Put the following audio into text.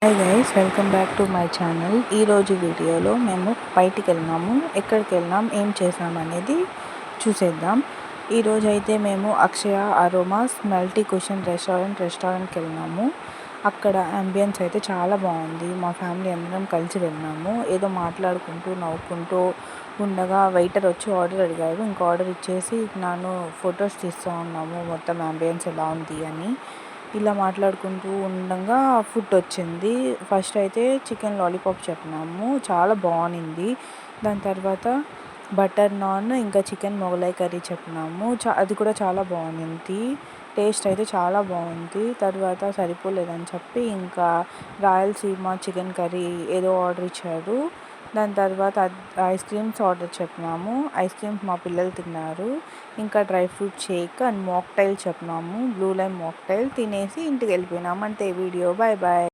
Hi guys, welcome back to my channel. ఈరోజు వీడియోలో మేము బయటికి వెళ్ళినాము. ఎక్కడికి వెళ్ళినాం, ఏం చేసాం అనేది చూసేద్దాం. ఈరోజు అయితే మేము అక్షయ అరోమాస్ మల్టీ కుషన్ రెస్టారెంట్కి వెళ్ళినాము. అక్కడ అంబియన్స్ అయితే చాలా బాగుంది. మా ఫ్యామిలీ అందరం కలిసి వెళ్ళినాము. ఏదో మాట్లాడుకుంటూ నవ్వుకుంటూ ఉండగా వెయిటర్ వచ్చి ఆర్డర్ అడిగారు. ఇంకా ఆర్డర్ ఇచ్చేసి నాను ఫొటోస్ తీస్తూ ఉన్నాము, మొత్తం అంబియన్స్ ఎలా ఉంది అని. ఇలా మాట్లాడుకుంటూ ఉండగా ఫుడ్ వచ్చింది. ఫస్ట్ అయితే చికెన్ లాలీపాప్ చెప్పినాము, చాలా బాగుంది. దాని తర్వాత బటర్ నాన్ ఇంకా చికెన్ మొగలాయ్ కర్రీ చెప్పినాము, అది కూడా చాలా బాగుంది. టేస్ట్ అయితే చాలా బాగుంది. తర్వాత సరిపోలేదని చెప్పి ఇంకా రాయలసీమ చికెన్ కర్రీ ఏదో ఆర్డర్ ఇచ్చారు. దాని తర్వాత ఐస్ క్రీమ్స్ ఆర్డర్ చెప్పినాము. ఐస్ క్రీమ్స్ మా పిల్లలు తిన్నారు. ఇంకా dry fruit shake and mocktail చెప్పినాము, బ్లూ లైమ్ మాక్టైల్ తినేసి ఇంటికి వెళ్ళిపోయినాము. అంతే వీడియో. Bye bye.